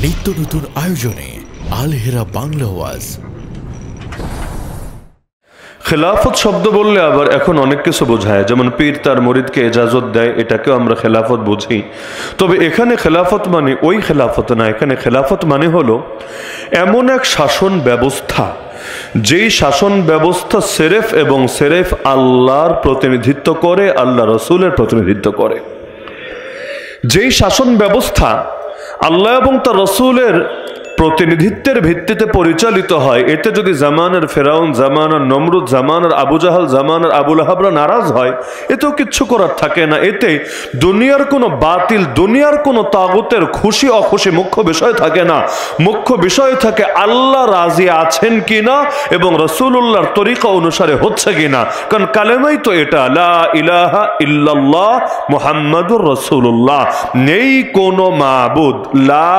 নিত্য নতুন আয়োজনে আল হেরা বাংলা ওয়াজ। খেলাফত শব্দ বললে আবার এখন অনেক কিছু বোঝায়, যেমন পীর তার মুরিদকে ইজাজত দেয়, এটাকেও আমরা খেলাফত বুঝি। তবে এখানে খেলাফত মানে ওই খেলাফত না, এখানে খেলাফত মানে হলো এমন এক শাসন ব্যবস্থা যেই শাসন ব্যবস্থা সেরেফ এবং সেরেফ আল্লাহর প্রতিনিধিত্ব করে, আল্লাহ রসুলের প্রতিনিধিত্ব করে। যেই শাসন ব্যবস্থা আল্লাহ এবং তার রসুলের প্রতিনিধিত্বের ভিত্তিতে পরিচালিত হয়, এতে যদি জামানের ফেরাউন, জামানার নমরুদ, জামানার আবু জাহাল, জামানার আবুল আহাবরা নারাজ হয়, এতেও কিচ্ছু করার থাকে না। এতে দুনিয়ার কোনো বাতিল, দুনিয়ার কোনো তাগুতের খুশি অখুশি মুখ্য বিষয় থাকে না। মুখ্য বিষয় থাকে আল্লাহ রাজি আছেন কিনা এবং রাসূলুল্লাহর তরিকা অনুসারে হচ্ছে কিনা। কারণ কালেমাই তো এটা, লা ইলাহা ইল্লাল্লাহ মুহাম্মাদুর রাসূলুল্লাহ। নেই কোনো মাবুদ, লা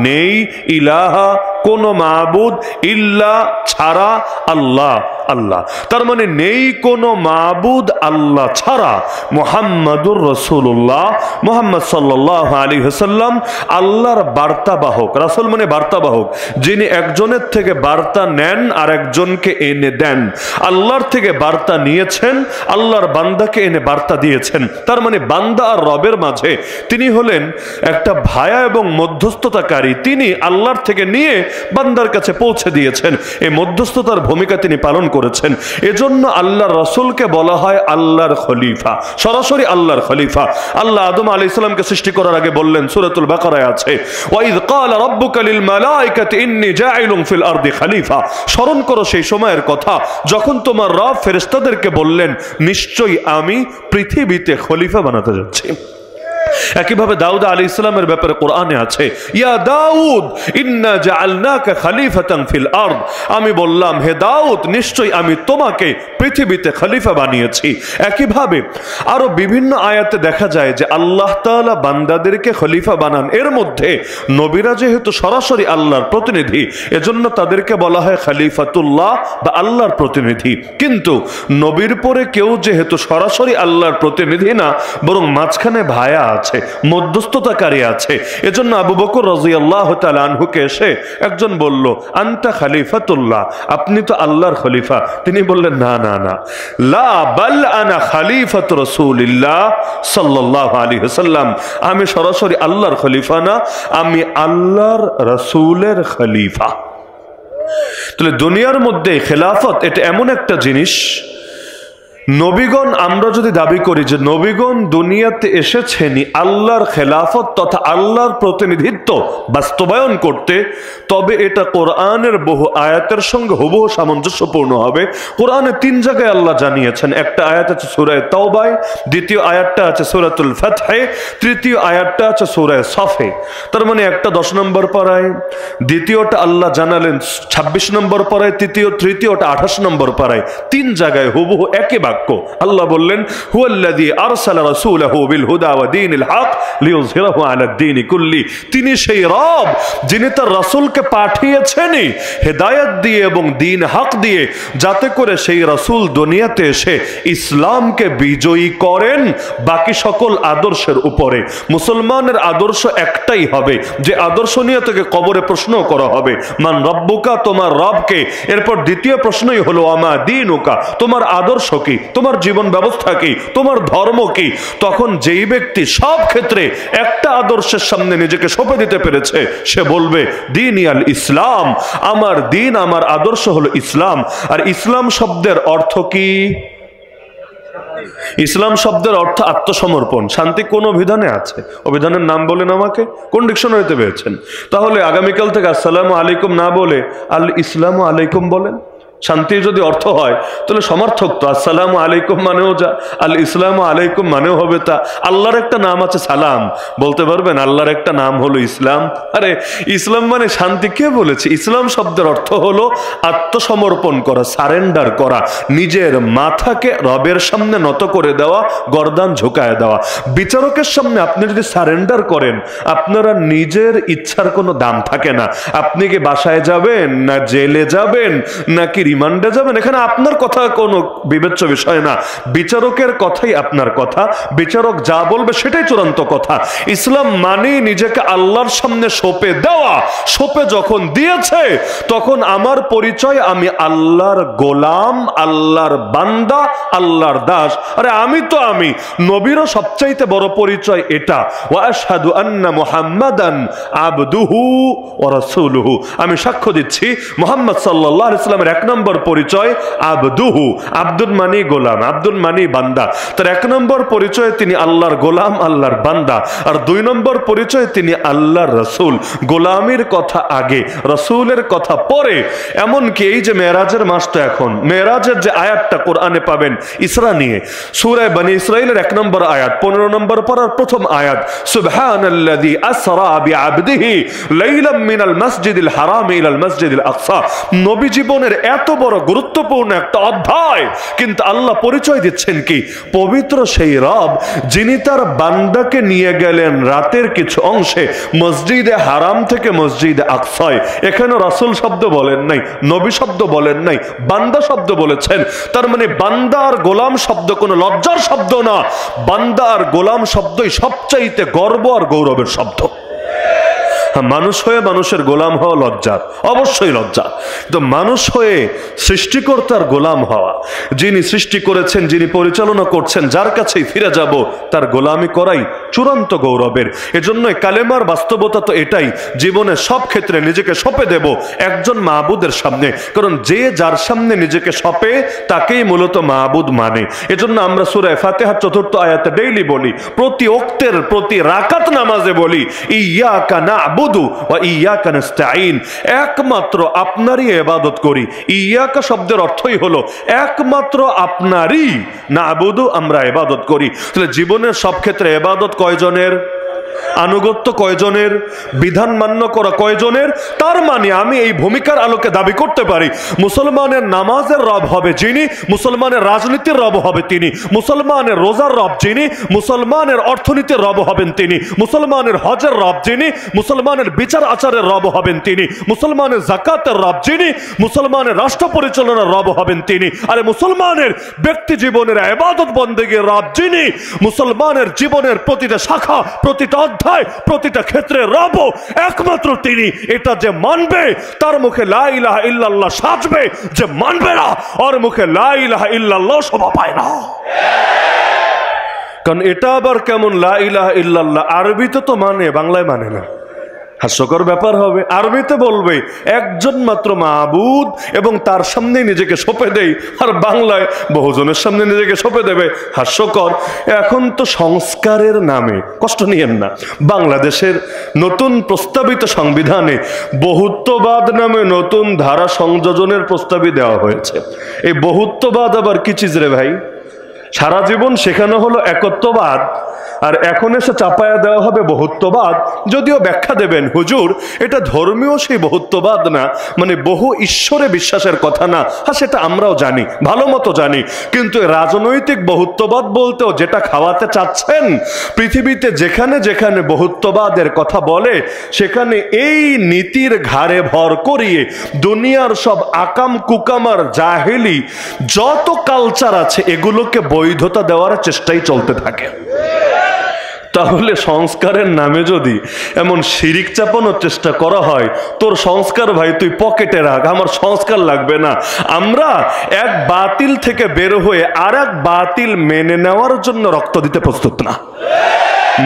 নেই, ইলাহা কোন মাবুদ, ইল্লা ছাড়া আল্লাহ, আল্লাহ। তার মানে নেই কোনো মাবুদ আল্লাহ ছাড়া। মুহাম্মাদুর রাসূলুল্লাহ, মুহাম্মদ সাল্লাল্লাহু আলাইহি ওয়াসাল্লাম আল্লাহর বার্তাবাহক। রাসূল মানে বার্তাবাহক, যিনি একজনের থেকে বার্তা নেন আর একজনকে এনে দেন। আল্লাহর থেকে বার্তা নিয়েছেন, আল্লাহর বান্দাকে এনে বার্তা দিয়েছেন। তার মানে বান্দা আর রবের মাঝে তিনি হলেন একটা ভায়া এবং মধ্যস্থতাকারী। তিনি আল্লাহর থেকে নিয়ে বান্দার কাছে পৌঁছে দিয়েছেন। এই মধ্যস্থতার ভূমিকা তিনি পালন করেছেন। এজন্য আল্লাহর রাসূলকে বলা হয় আল্লাহর খলিফা, সরাসরি আল্লাহর খলিফা। আল্লাহ আদম আলাইহিস সালামকে সৃষ্টি করার আগে বললেন, সূরাতুল বাকারায় আছে, ওয়াইদ ক্বালা রাব্বুকা লিল মালাইকাতি ইন্নী জাইলুন ফিল আরদি খলিফা। স্মরণ করো সেই সময়ের কথা যখন তোমার রব ফেরেশতাদেরকে বললেন, নিশ্চয়ই আমি পৃথিবীতে খলিফা বানাতে যাচ্ছি। একইভাবে দাউদ আলাইহিস সালামের ব্যাপারে কোরআনে আছে, ইয়া দাউদ ইন্না জাআলনাকা খলিফাতান ফিল আরদ। আমি বললাম, হে দাউদ, নিশ্চয়ই আমি তোমাকে পৃথিবীতে খলিফা বানিয়েছি। একইভাবে আরো বিভিন্ন আয়াতে দেখা যায় যে আল্লাহ তাআলা বান্দাদেরকে খলিফা বানান। এর মধ্যে নবীরা যেহেতু সরাসরি আল্লাহর প্রতিনিধি, এজন্য তাদেরকে বলা হয় খলিফাতুল্লাহ বা আল্লাহর প্রতিনিধি। কিন্তু নবীর পরে কেউ যেহেতু সরাসরি আল্লাহর প্রতিনিধি না, বরং মাঝখানে ভায়া আছে, মধ্যস্থতাকারী আছে। এজন্য আবু বকর রাদিয়াল্লাহু তাআলা আনহুকে এসে একজন বলল, আনতা খলিফাতুল্লাহ, আপনি তো আল্লাহর খলিফা। তিনি বললেন, না না না, লা বাল আনা খলিফাতু রাসূলিল্লাহ সাল্লাল্লাহু আলাইহি ওয়াসাল্লাম। আমি সরাসরি আল্লাহর খলিফা না, আমি আল্লাহর রাসূলের খলিফা। তাহলে দুনিয়ার মধ্যে খেলাফত এটা এমন একটা জিনিস, নবীগণ, আমরা যদি দাবি করি যে নবীগণ দুনিয়াতে এসেছেনই আল্লাহর খেলাফত তথা আল্লাহর প্রতিনিধিত্ব বাস্তবায়ন করতে, তবে এটা কোরআনের বহু আয়াতের সঙ্গে হুবহু সামঞ্জস্যপূর্ণ হবে। কোরআনে 3 জায়গায় আল্লাহ জানিয়েছেন। একটা আয়াত আছে সূরা তাওবায়, দ্বিতীয় আয়াতটা আছে সূরাতুল ফাতহে, তৃতীয় আয়াতটা আছে সূরা সফে। তার মানে একটা 10 নম্বর পারায়, দ্বিতীয়টা আল্লাহ জানালেন 26 নম্বর পারায়, তৃতীয়টা 28 নম্বর পারায়। 3 জায়গায় হুবহু একই বাক্য। আল্লাহ বললেন, হুয়াল্লাযী আরসালা রাসূলাহু বিল হুদা ওয়া দীনিল হক লিইয়ুযহিরাহু আলা দ্বীনি কুল্লি। তিনি সেই রব যিনি তার রাসূলকে পাঠিয়েছেনই হেদায়েত দিয়ে এবং দ্বীন হক দিয়ে, যাতে করে সেই রাসূল দুনিয়াতে এসে ইসলামকে বিজয়ী করেন বাকি সকল আদর্শের উপরে। মুসলমানের আদর্শ একটাই হবে, যে আদর্শ নিয়ে তাকে কবরে প্রশ্ন করা হবে, মান রব্বুকা, তোমার রবকে। এরপর দ্বিতীয় প্রশ্নই হলো আমা দীনুকা, তোমার আদর্শ কি, তোমার জীবন ব্যবস্থা কি, তোমার ধর্ম কি। তখন যেই ব্যক্তি সব ক্ষেত্রে একটা আদর্শের সামনে নিজেকে সঁপে দিতে পেরেছে, সে বলবে দীনি আল ইসলাম, আমার দিন, আমার আদর্শ হলো ইসলাম। আর ইসলাম শব্দের অর্থ কি? ইসলাম শব্দের অর্থ আত্মসমর্পণ। শান্তি কোন অভিধানে আছে? অভিধানের নাম বলেন আমাকে, কোন ডিকশনারিতে পেয়েছেন? তাহলে আগামীকাল থেকে আসসালামু আলাইকুম না বলে আল ইসলামু আলাইকুম বলেন। শান্তির যদি অর্থ হয় তাহলে সমর্থক তো আসসালামু আলাইকুম মানেও যা, আল ইসলামু আলাইকুম মানেও হবে তা। আল্লাহর একটা নাম আছে সালাম, বলতে পারবেন আল্লাহর একটা নাম হলো ইসলাম? আরে ইসলাম মানে শান্তি কে বলেছে? ইসলাম শব্দের অর্থ হলো আত্মসমর্পণ করা, সারেন্ডার করা, নিজের মাথাকে রবের সামনে নত করে দেওয়া, গর্দান ঝুঁকায় দেওয়া। বিচারকের সামনে আপনি যদি সারেন্ডার করেন, আপনারা নিজের ইচ্ছার কোনো দাম থাকে না। আপনি কি বাসায় যাবেন, না জেলে যাবেন, নাকি রিমান্ডে যাবেন, এখানে আপনার কথা কোনো বিবেচ্য বিষয় না, বিচারকের কথাই আপনার কথা, বিচারক যা বলবে সেটাই চূড়ান্ত কথা। ইসলাম মানে নিজেকে আল্লাহর সামনে সঁপে দেওয়া। সঁপে যখন দিয়েছে তখন আমার পরিচয় আমি আল্লাহর গোলাম, আল্লাহর বান্দা, আল্লাহর দাস। আরে আমি তো আমি, নবীরও সবচাইতে বড় পরিচয় এটা, ওয়া আশহাদু আন্না মুহাম্মাদান আবদুহু ওয়া রাসূলুহু। আমি সাক্ষ্য দিচ্ছি মুহাম্মদ সাল্লাল্লাহু আলাইহি ওয়াসাল্লামের এক নম্বর পরিচয় আবদুহু, আব্দুল মানি গোলাম, আব্দুল মানি বান্দা। তার এক নম্বর পরিচয় তিনি আল্লাহর গোলাম, আল্লাহর বান্দা। আর দুই নম্বর পরিচয় তিনি আল্লাহর রাসূল। গোলামের কথা আগে, রাসূলের কথা পরে। এমনকি এই যে মেরাজের মাস তো এখন, মেরাজের যে আয়াতটা কোরআনে পাবেন ইসরা নিয়ে, সূরা বনী ইসরাঈলের 1 নম্বর আয়াত, 15 নম্বর পারার প্রথম আয়াত, সুবহানাল্লাযী আসরা বিআবদিহি লাইলাম মিনাল মাসজিদিল হারাম ইলাল মাসজিদিল আকসা। নবী জীবনের এত বড় গুরুত্বপূর্ণ একটা অধ্যায়, কিন্তু আল্লাহ পরিচয় দিচ্ছেন কি? পবিত্র সেই রব যিনি তার বান্দাকে নিয়ে গেলেন রাতের কিছু অংশে মসজিদে হারাম থেকে মসজিদে আকসায়। এখানে রাসূল শব্দ বলেন নাই, নবী শব্দ বলেন নাই, বান্দা শব্দ বলেছেন। তার মানে বান্দা আর গোলাম শব্দ কোনো লজ্জার শব্দ না, বান্দা আর গোলাম শব্দই সবচাইতে গর্ব আর গৌরবের শব্দ। মানুষ হয়ে মানুষের গোলাম হওয়া লজ্জা, অবশ্যই লজ্জা, কিন্তু মানুষ হয়ে সৃষ্টিকর্তার গোলাম হওয়া, যিনি সৃষ্টি করেছেন, যিনি পরিচালনা করছেন, যার কাছেই ফিরে যাব, তার গোলামি করাই চূড়ান্ত গৌরবের। এজন্য কালেমার বাস্তবতা তো এটাই, জীবনে সব ক্ষেত্রে নিজেকে সঁপে দেব একজন মাহবুদের সামনে, কারণ যে যার সামনে নিজেকে সঁপে তাকেই মূলত মাহবুদ মানে। এজন্য আমরা সূরা ফাতিহার 4th আয়াতে ডেইলি বলি, প্রতি ওয়াক্তের প্রতি রাকাত নামাজে বলি, ইয়াকা না'বুদু ওয়া ইয়াকা নাস্তাঈন, একমাত্র আপনারই ইবাদত করি। ইয়াকা শব্দের অর্থই হলো একমাত্র আপনারই, না'বুদু আমরা ইবাদত করি। তাহলে জীবনের সব ক্ষেত্রে ইবাদত কয়জনের? আনুগত্য কয়জনের? বিধান মান্য করা কয়জনের? তার মানে আমি এই ভূমিকার আলোকে দাবি করতে পারি, মুসলমানের নামাজের রব হবে যিনি, মুসলমানের রাজনীতির রব হবে তিনি, মুসলমানের রোজার রব যিনি, মুসলমানের অর্থনীতির রব হবেন তিনি, মুসলমানের হজের রব যিনি, মুসলমানের বিচার আচারের রব হবেন তিনি, মুসলমানের যাকাতের রব যিনি, মুসলমানের রাষ্ট্র পরিচালনার রব হবেন তিনি। আরে মুসলমানের ব্যক্তি জীবনের ইবাদত বন্দেগীর রব যিনি, মুসলমানের জীবনের প্রতিটা শাখা, প্রতিটা অধ্যায়, প্রতিটা ক্ষেত্রে রব একমাত্র তিনি। এটা যে মানবে তার মুখে লা ইলাহা ইল্লাল্লাহ সাজবে, যে মানবে না ওর মুখে লা ইলাহা ইল্লাল্লাহ শোভা পায় না। কারণ এটা আবার কেমন লা ইলাহা ইল্লাল্লাহ? আরবিতে তো মানে, বাংলায় মানে না। হাস্যকর ব্যাপার হবে, আরবিতে বলবে একজন মাত্র মাবুদ এবং তার সামনে নিজেকে সঁপে দেই, আর বাংলায় বহুজনের সামনে নিজেকে সঁপে দেবে। হাস্যকর। এখন তো সংস্কারের নামে, কষ্ট নিয়েন না, বাংলাদেশের নতুন প্রস্তাবিত সংবিধানে বহুত্ববাদ নামে নতুন ধারা সংযোজনের প্রস্তাবই দেওয়া হয়েছে। এই বহুত্ববাদ আবার কি চিজ রে ভাই? সারা জীবন শেখানো হলো একত্ববাদ, আর এখন এসে চাপায়া দেওয়া হবে বহুত্ববাদ। যদিও ব্যাখ্যা দেবেন হুজুর এটা ধর্মীয় সেই বহুত্ববাদ না, মানে বহু ঈশ্বরে বিশ্বাসের কথা না। হ্যাঁ, সেটা আমরাও জানি, ভালো মতো জানি, কিন্তু রাজনৈতিক বহুত্ববাদ বলতেও যেটা খাওয়াতে চাচ্ছেন, পৃথিবীতে যেখানে যেখানে বহুত্ববাদের কথা বলে সেখানে এই নীতির ঘাড়ে ভর করিয়ে দুনিয়ার সব আকাম কুকামার জাহেলি যত কালচার আছে এগুলোকে বৈধতা দেওয়ার চেষ্টাই চলতে থাকে। তাহলে সংস্কারের নামে যদি এমন শিরিক চাপানোর চেষ্টা করা হয়, তোর সংস্কার ভাই তুই পকেটে রাখ, আমার সংস্কার লাগবে না। আমরা এক বাতিল থেকে বের হয়ে আর এক বাতিল মেনে নেওয়ার জন্য রক্ত দিতে প্রস্তুত না।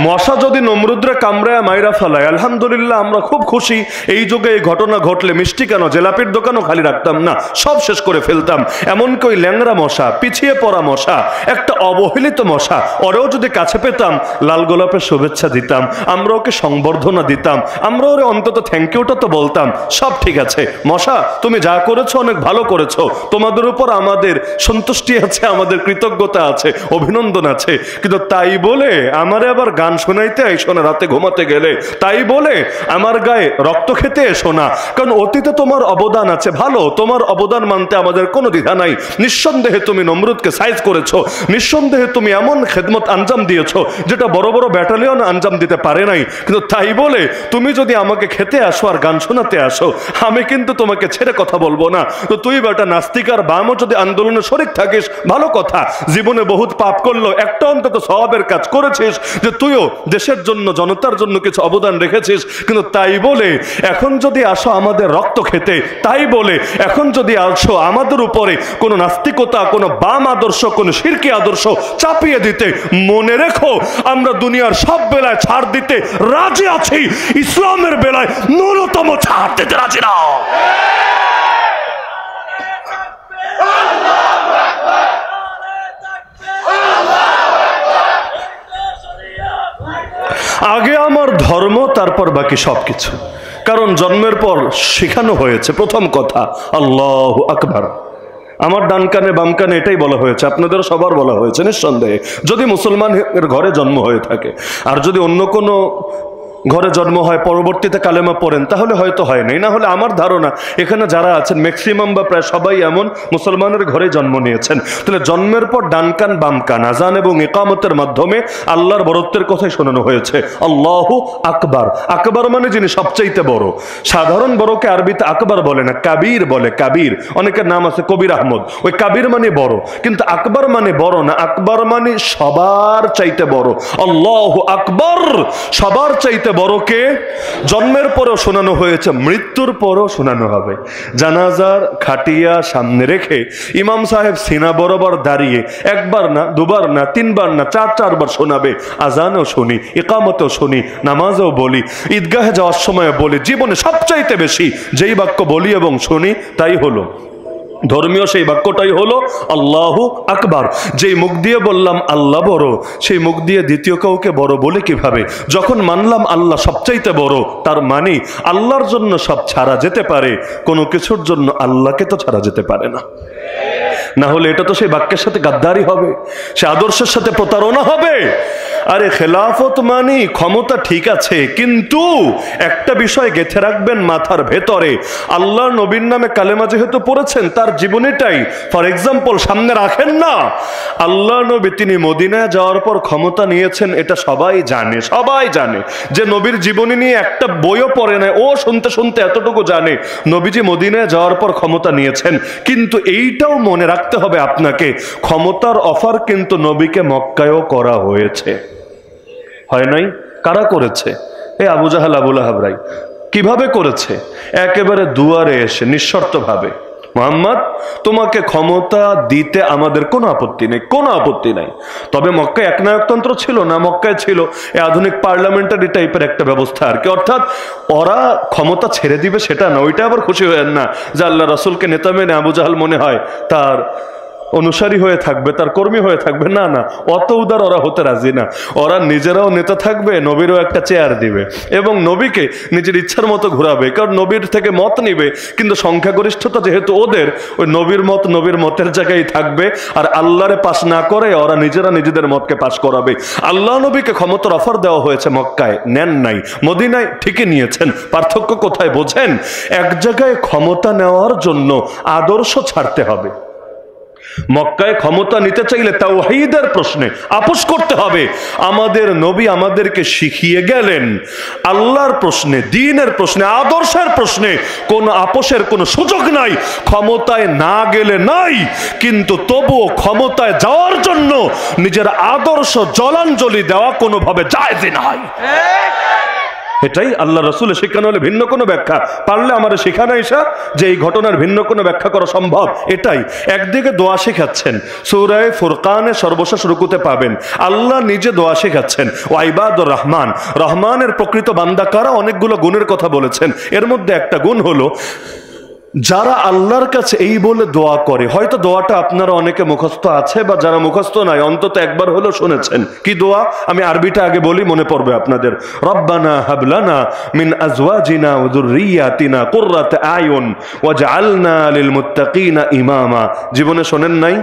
মশা যদি নমরুদ্রে কামড়ায় মাইরা ফেলায়, আলহামদুলিল্লাহ আমরা খুব খুশি। এই যুগে এই ঘটনা ঘটলে মিষ্টি কেন, জেলাপির দোকানও খালি রাখতাম না, সব শেষ করে ফেলতাম। এমনকি ওই ল্যাংরা মশা, পিছিয়ে পড়া মশা, একটা অবহেলিত মশা, ওরেও যদি কাছে পেতাম লাল গোলাপের শুভেচ্ছা দিতাম, আমরা ওকে সংবর্ধনা দিতাম, আমরা ওরে অন্তত থ্যাংক ইউটা তো বলতাম। সব ঠিক আছে মশা, তুমি যা করেছো অনেক ভালো করেছো, তোমাদের উপর আমাদের সন্তুষ্টি আছে, আমাদের কৃতজ্ঞতা আছে, অভিনন্দন আছে। কিন্তু তাই বলে আমারে আবার গান শোনাইতে এসো না রাতে ঘুমাতে গেলে, তাই বলে আমার গায়ে রক্ত খেতে এসো না। কারণ অতীতে তোমার অবদান আছে, ভালো, তোমার অবদান মানতে আমাদের কোনো দ্বিধা নাই। নিঃসন্দেহে তুমি নমরুদকে সাইজ করেছো, নিঃসন্দেহে তুমি এমন খেদমত আঞ্জাম দিয়েছো যেটা বড় বড় ব্যাটালিয়ন আঞ্জাম দিতে পারে নাই। কিন্তু তাই বলে তুমি যদি আমাকে খেতে আসো আর গান শোনাতে আসো, আমি কিন্তু তোমাকে ছেড়ে কথা বলবো না। তো তুই বেটা নাস্তিক আর বামও যদি আন্দোলনে শরিক থাকিস ভালো কথা, জীবনে বহুত পাপ করলো, একটা অন্তত সওয়াবের কাজ করেছিস যে তুইও দেশের জন্য জনতার জন্য কিছু অবদান রেখেছিস। কিন্তু তাই বলে এখন যদি আসো আমাদের রক্ত খেতে, তাই বলে এখন যদি আসো আমাদের উপরে কোনো নাস্তিকতা, কোনো বাম আদর্শ, কোনো শিরকি আদর্শ চাপিয়ে দিতে, মনে রেখো আমরা দুনিয়ার সব বেলায় ছাড় দিতে রাজি আছি, ইসলামের বেলায় ন্যূনতম ছাড় দিতে রাজি না। আগে আমার ধর্ম, তারপর বাকি সবকিছু। কারণ জন্মের পর শেখানো হয়েছে প্রথম কথা আল্লাহু আকবার। আমার ডান কানে বাম কানে এটাই বলা হয়েছে, আপনাদের সবার বলা হয়েছে নিঃসন্দেহে, যদি মুসলমানের ঘরে জন্ম হয়ে থাকে। আর যদি অন্য কোনো ঘরে জন্ম হয় পরবর্তীতে কালেমা পড়েন তাহলে হয়তো হয় নাই, না হলে আমার ধারণা এখানে যারা আছেন ম্যাক্সিমাম বা প্রায় সবাই এমন মুসলমানের ঘরে জন্ম নিয়েছেন। তাহলে জন্মের পর ডান কান বাম কান আজান এবং ইকামতের মাধ্যমে আল্লাহর বরত্বের কথাই শোনানো হয়েছে আল্লাহু আকবার। আকবার মানে যিনি সবচাইতে বড়। সাধারণ বড়কে আরবিতে আকবার বলে না, কাবির বলে। কাবির, অনেকের নাম আছে কবির আহমদ, ওই কাবির মানে বড়, কিন্তু আকবার মানে বড় না, আকবার মানে সবার চাইতে বড়। আল্লাহু আকবার, সবার চাইতে বড়কে জন্মের পরও শোনানো হয়েছে, মৃত্যুর পরও শোনানো হবে। জানাজার খাটিয়া সামনে রেখে ইমাম সাহেব সিনা বরাবর দাঁড়িয়ে একবার না, দুবার না, তিনবার না, চারবার শোনাবে। আজানও শুনি, ইকামতও শুনি, নামাজও বলি, ঈদগাহে যাওয়ার সময় বলি। জীবনে সবচাইতে বেশি যেই বাক্য বলি এবং শুনি তাই হলো ধর্মীয়, সেই বাক্যটাই হলো আল্লাহু আকবার। যেই মুখ দিয়ে বললাম আল্লাহ বড়, সেই মুখ দিয়ে দ্বিতীয় কাউকে বড় বলে কিভাবে? যখন মানলাম আল্লাহ সবচাইতে বড়, তার মানে আল্লাহর জন্য সব ছাড়া যেতে পারে, কোনো কিছুর জন্য আল্লাহকে তো ছাড়া যেতে পারে না। না হলে এটা তো সেই বাক্যের সাথে গাদ্দারি হবে, সে আদর্শের সাথে প্রতারণা হবে। আরে খেলাফত মানে ক্ষমতা ঠিক আছে, কিন্তু একটা বিষয় গেঁথে রাখবেন মাথার ভেতরে, আল্লাহর নবীর নামে কালেমা যেহেতু পড়েছেন, তার জীবনীটাই ফর এক্সাম্পল সামনে রাখেন না। আল্লাহ নবী তিনি মদিনায় যাওয়ার পর ক্ষমতা নিয়েছেন, এটা সবাই জানে। সবাই জানে যে নবীর জীবনী নিয়ে একটা বইও পড়ে না, ও শুনতে শুনতে এতটুকু জানে নবীজি মদিনায় যাওয়ার পর ক্ষমতা নিয়েছেন। কিন্তু এইটাও মনে রাখতে হবে আপনাকে, ক্ষমতার অফার কিন্তু নবীকে মক্কায়ও করা হয়েছে, হয় নাই? কারা করেছে? এই আবু জাহাল, আবু লাহাব রাই। কিভাবে করেছে? একেবারে দুয়ারে এসে নিঃশর্ত ভাবে, মুহাম্মদ তোমাকে ক্ষমতা দিতে আমাদের কোনো আপত্তি নেই, কোনো আপত্তি নাই। তবে মক্কায় একনায়কতন্ত্র ছিল না, মক্কায় ছিল এই আধুনিক পার্লামেন্টারি টাইপের একটা ব্যবস্থা আর কি। অর্থাৎ ওরা ক্ষমতা ছেড়ে দিবে সেটা না, ওইটা আবার খুশি হয়েন না যে আল্লাহ রাসূলকে নেতা মেনে আবু জাহাল মনে হয় তার অনুসারী হয়ে থাকবে, তার কর্মী হয়ে থাকবে, না না, অত উদার ওরা হতে রাজি না। ওরা নিজেরাও নেতা থাকবে, নবীরও একটা চেয়ার দিবে এবং নবীকে নিজের ইচ্ছার মতো ঘোরাবে, কারণ নবীর থেকে মত নিবে, কিন্তু সংখ্যাগরিষ্ঠতা যেহেতু ওদের, ওই নবীর মত নবীর মতের জায়গায় থাকবে। আর আল্লাহরে পাশ না করে ওরা নিজেরা নিজেদের মতকে পাশ করাবে। আল্লাহ নবীকে ক্ষমতার অফার দেওয়া হয়েছে, মক্কায় নেন নাই, মদিনায় ঠিকই নিয়েছেন। পার্থক্য কোথায় বোঝেন? এক জায়গায় ক্ষমতা নেওয়ার জন্য আদর্শ ছাড়তে হবে। মক্কায় ক্ষমতা নিতে চাইলে তাওহীদের প্রশ্নে আপোষ করতে হবে। আমাদের নবী আমাদেরকে শিখিয়ে গেলেন আল্লাহর প্রশ্নে, দ্বীনের প্রশ্নে, আদর্শের প্রশ্নে কোনো আপোষের কোনো সুযোগ নাই। ক্ষমতায় না গেলে নাই, কিন্তু তবুও ক্ষমতায় যাওয়ার জন্য নিজের আদর্শ জলাঞ্জলি দেওয়া কোনোভাবে জায়েজ নাই। এটাই আল্লাহ রাসূল শেখানো হলে ভিন্ন কোনো ব্যাখ্যা পারলে আমাদের শেখানো এসা যে এই ঘটনার ভিন্ন কোনো ব্যাখ্যা করা সম্ভব। এটাই একদিকে দোয়া শেখাচ্ছেন, সূরা ফুরকানে সর্বশেষ রুকুতে পাবেন আল্লাহ নিজে দোয়া শেখাচ্ছেন, ওয়াইবাদুর রহমান, রহমানের প্রকৃত বান্দা কারা, অনেকগুলো গুণের কথা বলেছেন। এর মধ্যে একটা গুণ হলো যারা আল্লাহর কাছে এই বলে দোয়া করে, হয়তো দোয়াটা আপনারা অনেকে মুখস্থ আছে বা যারা মুখস্থ নাই অন্তত একবার হলো শুনেছেন। কি দোয়া? আমি আরবিটা আগে বলি, মনে পড়বে আপনাদের। রব্বানা হাবলানা মিন আজওয়াজিনা ওয়া যুররিয়াতিনা কুররাতা আয়ুন ওয়াজআলনা লিল মুত্তাকিনা ইমামা। জীবনে শোনেন নাই?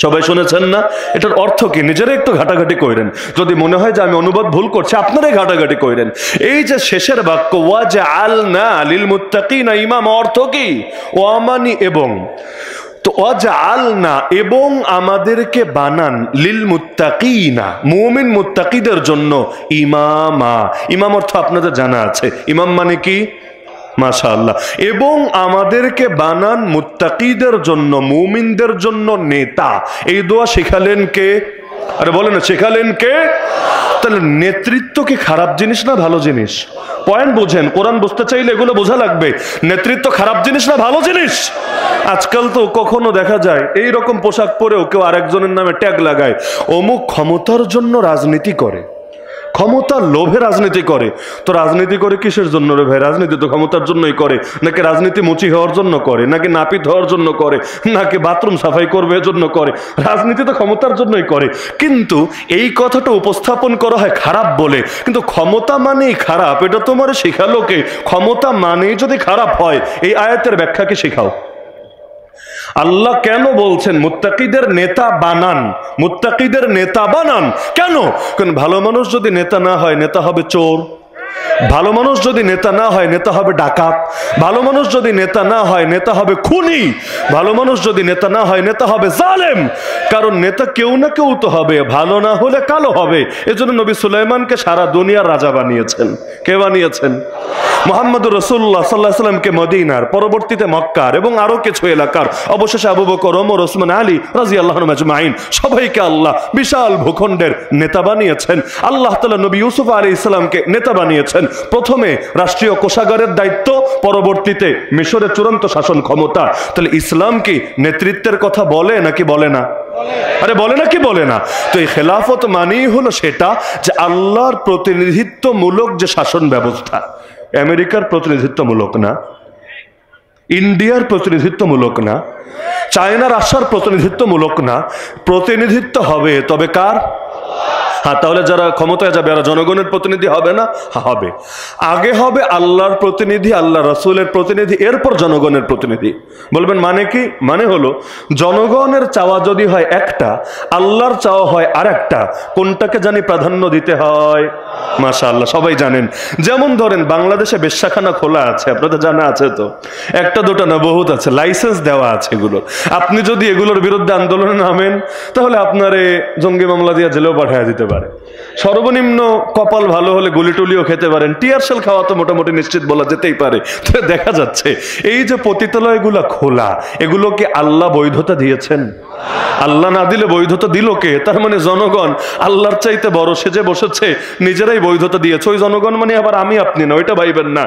সবাই শুনেছেন না? এটার অর্থ কি? নিজেরা একটু ঘাটাঘাটি করেন, যদি মনে হয় যে আমি অনুবাদ ভুল করছি আপনারাই ঘাটাঘাটি করেন। এই যে শেষের বাক্য ওয়াজআলনা লিল মুত্তাকিনা ইমামা, অর্থ কি? ওয়ামানি এবং, তো ওয়াজআলনা এবং আমাদেরকে বানান, লিল মুত্তাকিনা মুমিন মুত্তাকিদের জন্য, ইমামা। ইমাম অর্থ আপনাদের জানা আছে, ইমাম মানে কি? মাশাআল্লাহ। এবং আমাদেরকে বানান মুত্তাকিদের জন্য, মুমিনদের জন্য নেতা। এই দোয়া শেখালেন কে? আরে বলেন না, শেখালেন কে? তাহলে নেতৃত্ব কি খারাপ জিনিস না ভালো জিনিস? পয়েন্ট বোঝেন, কোরআন বুঝতে চাইলে এগুলো বোঝা লাগবে। নেতৃত্ব খারাপ জিনিস না ভালো জিনিস? আজকাল তো কখনো দেখা যায় এই রকম পোশাক পরেও কেউ আরেকজনের নামে ট্যাগ লাগায়, অমুক ক্ষমতার জন্য রাজনীতি করে, ক্ষমতার লোভে রাজনীতি করে। তো রাজনীতি করে কিসের জন্য রে ভাই? রাজনীতি তো ক্ষমতার জন্যই করে। নাকি রাজনীতি মুচি হওয়ার জন্য করে, নাকি নাপিত হওয়ার জন্য করে, নাকি বাথরুম সাফাই করবে এর জন্য করে? রাজনীতি তো ক্ষমতার জন্যই করে। কিন্তু এই কথাটা উপস্থাপন করা হয় খারাপ বলে, কিন্তু ক্ষমতা মানেই খারাপ এটা তোমার শেখালো কে? ক্ষমতা মানেই যদি খারাপ হয়, এই আয়াতের ব্যাখ্যাকে শেখাও। আল্লাহ কেন বলছেন মুত্তাকিদের নেতা বানান? মুত্তাকিদের নেতা বানান কেন? কারণ ভালো মানুষ যদি নেতা না হয়, নেতা হবে চোর। ভালো মানুষ যদি নেতা না হয়, নেতা হবে ডাকাত। ভালো মানুষ যদি নেতা না হয়, নেতা হবে খুনি। ভালো মানুষ যদি নেতা না হয়, নেতা হবে জালেম। কারণ নেতা কেউ না কেউ তো হবে, ভালো না হলে কালো হবে। এজন্য নবী সুলাইমানকে সারা দুনিয়ার রাজা বানিয়েছেন। কে বানিয়েছেন? মুহাম্মদুর রাসূলুল্লাহ সাল্লাল্লাহু আলাইহি ওয়াসাল্লামকে মদিনার, পরবর্তীতে মক্কার এবং আরো কিছু এলাকার, অবশেষে আবু বকর, ওমর, ওসমান, আলী রাদিয়াল্লাহু আনহুম আজমাইন সবাইকে আল্লাহ বিশাল ভূখণ্ডের নেতা বানিয়েছেন। আল্লাহ তাআলা নবী ইউসুফ আলাইহিস সালামকে নেতা বানিয়েছেন। প্রথমে রাষ্ট্রীয় কোষাগারের দায়িত্ব, পরবর্তীতে মিশরের চূড়ান্ত শাসন ক্ষমতা। তাহলে ইসলাম কি নেতৃত্বের কথা বলে নাকি বলে না? আরে বলে নাকি বলে না? তো এই খেলাফত মানেই হলো সেটা যে আল্লাহর প্রতিনিধিত্বমূলক যে শাসন ব্যবস্থা। আমেরিকার প্রতিনিধিত্বমূলক না, ইন্ডিয়ার প্রতিনিধিত্বমূলক না, চায়না রাশিয়ার প্রতিনিধিত্বমূলক না। প্রতিনিধিত্ব হবে তবে কার? হ্যাঁ, তাহলে যারা ক্ষমতায় যাবে এরা জনগণের প্রতিনিধি হবে না? হবে। আগে হবে আল্লাহর প্রতিনিধি, আল্লাহ রাসূলের প্রতিনিধি, এরপর জনগণের প্রতিনিধি। বলবেন মানে কি? মানে হলো জনগণের চাওয়া যদি হয় একটা, আল্লাহর চাওয়া হয় আরেকটা, কোনটাকে জানি প্রাধান্য দিতে হয়? মাশাআল্লাহ, সবাই জানেন। যেমন ধরেন বাংলাদেশে বেশ্যাখানা খোলা আছে, আপনাদের জানা আছে তো? একটা দুটো না, বহুত আছে, লাইসেন্স দেওয়া আছে এগুলো। আপনি যদি এগুলোর বিরুদ্ধে আন্দোলনে নামেন, তাহলে আপনারে জঙ্গি মামলা দিয়ে জেলেও পাঠিয়ে দিতে পারে। সর্বনিম্ন কপাল ভালো হলে গুলি টুলিও খেতে পারেন। টিয়ার শেল খাওয়া তো মোটামুটি নিশ্চিত বলা যেতেই পারে। তো দেখা যাচ্ছে এই যে পতিতালয়গুলা খোলা, এগুলোকে আল্লাহ বৈধতা দিয়েছেন? আল্লাহ না দিলে বৈধতা দিল কে? তার মানে জনগণ আল্লাহর চাইতে বড় সেজে বসেছে, নিজেরাই বৈধতা দিয়েছে। ওই জনগণ মানে আবার আমি আপনি না, ওইটা ভাইবেন না।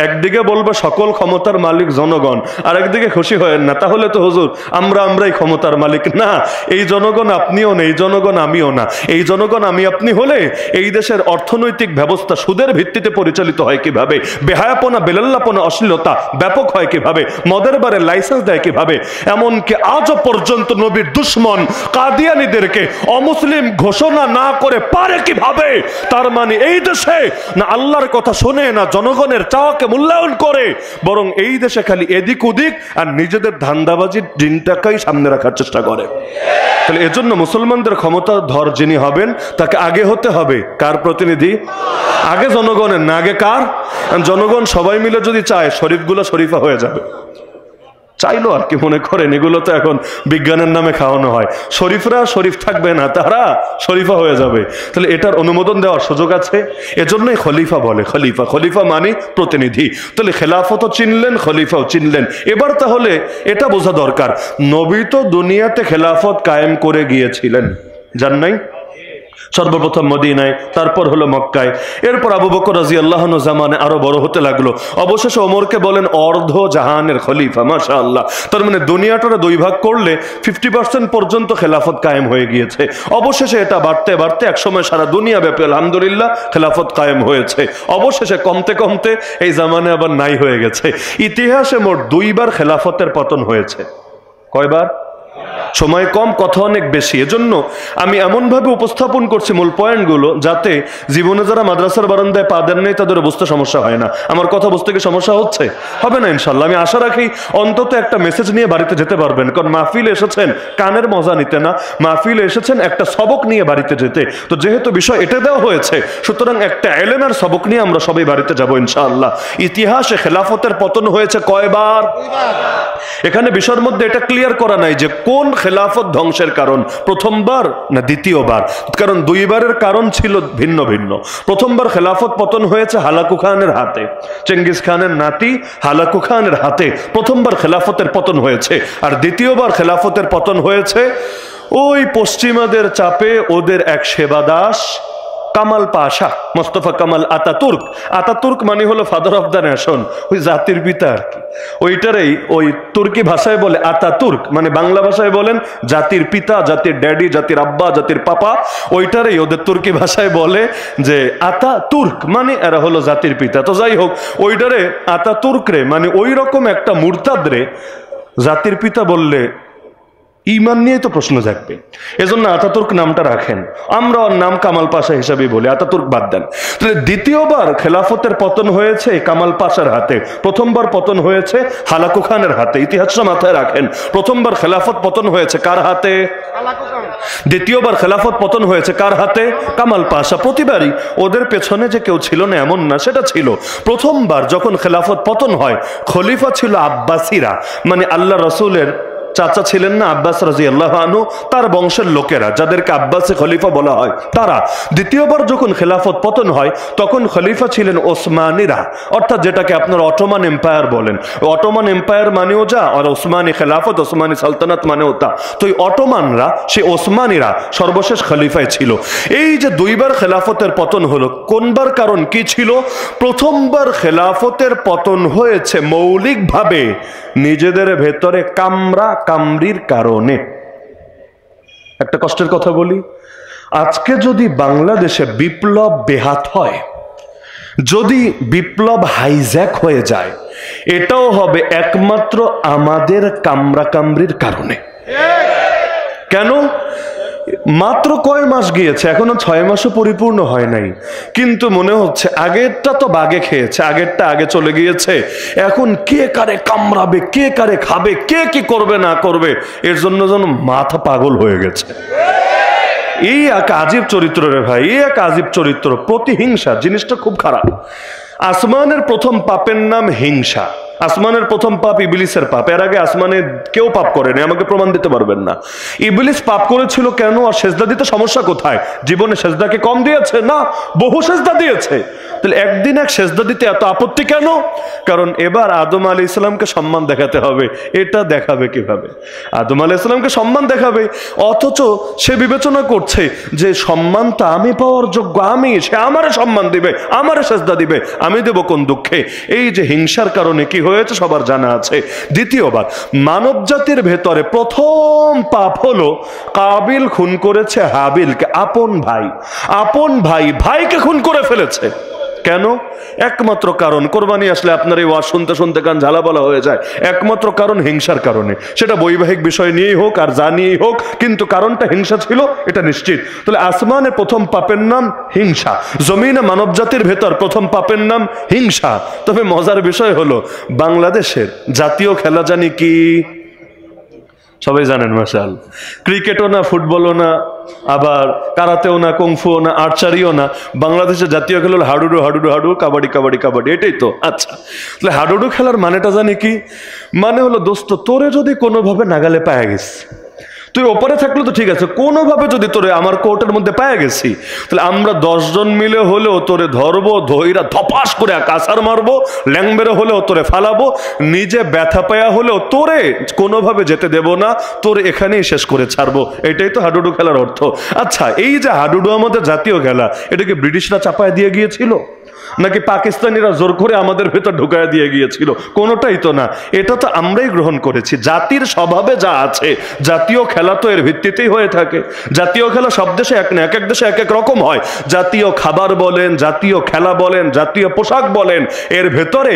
একদিকে বলবে সকল ক্ষমতার মালিক জনগণ, আর একদিকে খুশি হয়েন না, তাহলে তো হুজুর আমরাই ক্ষমতার মালিক। না, এই জনগণ আপনিও না, এই জনগণ আমিও না। এই জনগণ আমি আপনি হলে এই দেশের অর্থনৈতিক ব্যবস্থা সুদের ভিত্তিতে পরিচালিত হয় কিভাবে? বেহায়াপনা, বেলাল্লাপনা, অশ্লীলতা ব্যাপক হয় কিভাবে? মদের বারে লাইসেন্স দেয় কিভাবে? এমনকি আজও পর্যন্ত নবীর দুশ্মন কাদিয়ানীদেরকে অমুসলিম ঘোষণা না করে পারে কিভাবে? তার মানে এই দেশে না আল্লাহর কথা শোনে, না জনগণের চাওয়াকে মূল্যায়ন করে, বরং এই দেশে খালি এদিক ওদিক আর নিজেদের ধান্দাবাজির দিনটাকেই সামনে রাখার চেষ্টা করে। তাহলে এজন্য মুসলমানদের ক্ষমতা ধর যিনি হবেন, তাকে আগে হতে হবে কার প্রতিনিধি? আগে জনগণের, না আগে কার? জনগণ সবাই মিলে যদি চায়, শরীফগুলো শরীফা হয়ে যাবে। চাইলো আর কি মনে করেন? এগুলো তো এখন বিজ্ঞানের নামে খাওয়ানো হয়। শরীফরা শরীফ থাকবে না, তারা শরীফা হয়ে যাবে। তাহলে এটার অনুমোদন দেওয়ার সুযোগ আছে। এজন্যই খলিফা বলে। খলিফা, খলিফা মানে প্রতিনিধি। তাহলে খেলাফতও চিনলেন, খলিফাও চিনলেন। এবার তাহলে এটা বোঝা দরকার, নবী তো দুনিয়াতে খেলাফত কায়েম করে গিয়েছিলেন, জান নাই? সর্বপ্রথম মদিনায়, তারপর হলো মক্কায়, এরপর আবু বকর রাদিয়াল্লাহু আনহু জামানে আরো বড় হতে লাগলো। অবশেষে ওমরকে বলেন অর্ধ জাহানের খলিফা। মাশাআল্লাহ, তার মানে দুনিয়াটারে দুই ভাগ করলে 50% পর্যন্ত খেলাফত কায়েম হয়ে গিয়েছে। অবশেষে এটা বাড়তে বাড়তে একসময় সারা দুনিয়া ব্যাপী আলহামদুলিল্লাহ খেলাফত কায়েম হয়েছে। অবশেষে কমতে কমতে এই জামানে আবার নাই হয়ে গেছে। ইতিহাসে মোট 2বার খেলাফতের পতন হয়েছে। কয়বার? সময় কম, কথা অনেক বেশি, এজন্য আমি এমনভাবে উপস্থাপন করছি মূল পয়েন্টগুলো যাতে জীবনে যারা মাদ্রাসার বারান্দায় পা দেন নেই তাদের বুঝতে সমস্যা হয় না। আমার কথা বুঝতে কি সমস্যা হচ্ছে? হবে না ইনশাল্লাহ। আমি আশা রাখি অন্তত একটা মেসেজ নিয়ে বাড়িতে যেতে পারবেন, কারণ মাহফিল এসেছেন কানের মজা নিতে না, মাহফিল এসেছেন একটা সবক নিয়ে বাড়িতে যেতে। তো যেহেতু বিষয় এটা দেওয়া হয়েছে, সুতরাং একটা এলেমের সবক নিয়ে আমরা সবাই বাড়িতে যাবো ইনশাআল্লাহ। ইতিহাসে খেলাফতের পতন হয়েছে কয়বার? এখানে বিষয়ের মধ্যে এটা ক্লিয়ার করা নাই যে কোন খেলাফত ধ্বংসের কারণ, প্রথমবার না দ্বিতীয়বার, কারণ দুইবারের কারণ ছিল ভিন্ন ভিন্ন। প্রথমবার খেলাফত পতন হয়েছে হালাকু খানের হাতে, চেঙ্গিস খানের নাতি হালাকু খানের হাতে প্রথমবার খেলাফতের পতন হয়েছে। আর দ্বিতীয়বার খেলাফতের পতন হয়েছে ওই পশ্চিমাদের চাপে ওদের এক সেবাদাস কামাল পাশা, মোস্তফা কামাল আতাতুর্ক। আতাতুর্ক মানে হলো ফাদার অফ দ্য নেশন, ওই জাতির পিতা আর কি। ওইটারেই ওই তুর্কি ভাষায় বলে আতাতুর্ক, মানে বাংলা ভাষায় বলেন জাতির পিতা, জাতির ড্যাডি, জাতির আব্বা, জাতির পাপা। ওইটারেই ওদের তুর্কি ভাষায় বলে যে আতাতুর্ক, মানে এরা হলো জাতির পিতা। তো যাই হোক, ওইটারে আতাতুর্ক রে মানে ওই রকম একটা মুরতাদ রে জাতির পিতা বললে ইমান নিয়ে তো প্রশ্ন জাগবে, এজন্য আতাতুর্ক নামটা রাখেন। আমরা ওর নাম কামাল পাশা হিসাবেই বলি, আতাতুর্ক বাদ দেন। তাহলে দ্বিতীয়বার খেলাফতের পতন হয়েছে কামাল পাশার হাতে, প্রথমবার পতন হয়েছে হালাকু খানের হাতে। ইতিহাসটা মাথায় রাখেন, প্রথমবার খেলাফত পতন হয়েছে কার হাতে? দ্বিতীয়বার খেলাফত পতন হয়েছে কার হাতে? কামাল পাশা। প্রতিবারই ওদের পেছনে যে কেউ ছিল না এমন না, সেটা ছিল। প্রথমবার যখন খেলাফত পতন হয়, খলিফা ছিল আব্বাসীরা, মানে আল্লাহ রসুলের চাচা ছিলেন না আব্বাস রাদিয়াল্লাহু আনহু, তার বংশের লোকেরা যাদেরকে আব্বাসী খলিফা বলা হয় তারা। দ্বিতীয়বার যখন খেলাফত পতন হয় তখন খলিফা ছিলেন ওসমানীরা, অর্থাৎ যেটাকে আপনার অটোমান এম্পায়ার বলেন। অটোমান এম্পায়ার মানেও যা, আর ওসমানী খেলাফত, ওসমানী সালতানাত মানেও তা। তো এই অটোমানরা, সেই ওসমানীরা সর্বশেষ খলিফায় ছিল। এই যে দুইবার খেলাফতের পতন হলো, কোনবার কারণ কি ছিল? প্রথমবার খেলাফতের পতন হয়েছে মৌলিকভাবে নিজেদের ভেতরে কামরির কারণে। একটা কষ্টের কথা বলি, আজকে যদি বাংলাদেশে বিপ্লব বেহাত হয়, যদি বিপ্লব হাইজ্যাক হয়ে যায়, এটাও হবে একমাত্র আমাদের কামরির কারণে। কেন? মাত্র কয় মাস গিয়েছে, এখনো 6 মাসও পরিপূর্ণ হয় নাই, কিন্তু মনে হচ্ছে আগেরটা তো বাগে খেয়েছে, আগেরটা আগে চলে গিয়েছে। এখন কে কারে কামড়াবে, কে কারে খাবে, কে কি করবে না করবে, এর জন্য যেন মাথা পাগল হয়ে গেছে। এই এক আজীব চরিত্র রে ভাই, এই এক আজীব চরিত্র, প্রতিহিংসা জিনিসটা খুব খারাপ। আসমানের প্রথম পাপের নাম হিংসা। আসমানের প্রথম পাপ ইবলিসের পাপ। এর আগে আসমানে কেউ পাপ করেনি, আমাকে প্রমাণ দিতে পারবেন না। ইবলিস পাপ করেছিল কেন? আর সেজদা দিতে সমস্যা কোথায়? জীবনে সেজদাকে কম দিয়েছে? না, বহু সেজদা দিয়েছে। তাহলে একদিন এক সেজদা দিতে এত আপত্তি কেন? কারণ এবার আদম আলাইহিস সালামকে সম্মান দেখাতে হবে। এটা দেখাবে কিভাবে? আদম আলাইহিস সালামকে সম্মান দেখাবে, অথচ সে বিবেচনা করছে যে সম্মানটা আমি পাওয়ার যোগ্য, আমি, সে আমারে সম্মান দিবে, আমারে সেজদা দিবে, আমি দেব কোন দুঃখে? এই যে হিংসার কারণে কি হয়েছে সবার জানা আছে। দ্বিতীয়বার মানব জাতির ভেতরে প্রথম পাপ হলো কাবিল খুন করেছে হাবিলকে, আপন ভাই ভাইকে খুন করে ফেলেছে। কেন? একমাত্র কারণ, কোরবানি আসলে আপনার এই ওয়াজ শুনতে শুনতে কান ঝালাপালা হয়ে যায়, একমাত্র কারণ হিংসার কারণে। সেটা বৈবাহিক বিষয় নিয়েই হোক আর যা নিয়েই হোক, কিন্তু কারণটা হিংসা ছিল, এটা নিশ্চিত। তাহলে আসমানে প্রথম পাপের নাম হিংসা, জমিনে মানব জাতির ভেতর প্রথম পাপের নাম হিংসা। তবে মজার বিষয় হলো বাংলাদেশের জাতীয় খেলা জানি কি? সবাই জানেন মাশাআল্লাহ। ক্রিকেটও না, ফুটবলও না, আবার কারাতেও না, কুংফুও না, আর্চারিও না। বাংলাদেশের জাতীয় খেলা হলো হাডুডু, কাবাডি, এটাই তো। আচ্ছা, তাহলে হাডুডু খেলার মানেটা জানি কি? মানে হলো দোস্ত, তোরে যদি কোনোভাবে নাগালে পায়ে গেছি, তুই ওপরে থাকলে তো ঠিক আছে, কোনোভাবে যদি তোরে আমার কোর্টের মধ্যে পায়ে গেছি, তাহলে আমরা 10 জন মিলে হলেও তোরে ধরবো, ধইরা ধপাস করে কাসার মারবো, ল্যাংবেরে হলেও তোরে ফালাবো, নিজে ব্যথা পায়া হলেও তোরে কোনোভাবে যেতে দেব না, তোরে এখানেই শেষ করে ছাড়বো। এটাই তো হাডুডু খেলার অর্থ। আচ্ছা, এই যে হাডুডু আমাদের জাতীয় খেলা, এটাকে ব্রিটিশরা চাপায় দিয়ে গিয়েছিল? নাকি পাকিস্তানিরা জোর করে আমাদের ভেতর ঢুকায় দিয়ে গিয়েছিল? কোনোটাই তো না, এটা তো আমরাই গ্রহণ করেছি। জাতির স্বভাবে যা আছে, জাতীয় খেলা তো এর ভিত্তিতেই হয়ে থাকে। জাতীয় খেলা সব দেশে এক না, এক এক দেশে এক এক রকম হয়। জাতীয় খাবার বলেন, জাতীয় খেলা বলেন, জাতীয় পোশাক বলেন, এর ভেতরে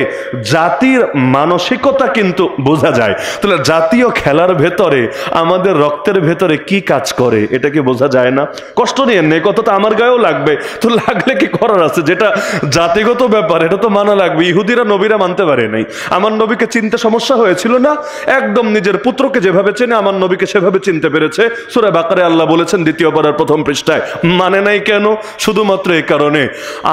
জাতির মানসিকতা কিন্তু বোঝা যায়। তাহলে জাতীয় খেলার ভেতরে আমাদের রক্তের ভেতরে কি কাজ করে এটা কি বোঝা যায় না? কষ্ট নিয়ে নেই, কথাটা আমার গায়েও লাগবে, তো লাগলে কি করার আছে? যেটা জাতিগত ব্যাপার এটা তো মানা লাগবে। ইহুদিরা নবীরা মানতে পারে নাই। আমার নবীকে চিনতে সমস্যা হয়েছিল না? একদম নিজের পুত্রকে যেভাবে চেনে আমার নবীকে সেভাবে চিনতে পেরেছে। সূরা বাকারে আল্লাহ বলেছেন 2 পারার 1ম পৃষ্ঠায়, মানে নাই কেন? শুধুমাত্র এই কারণে,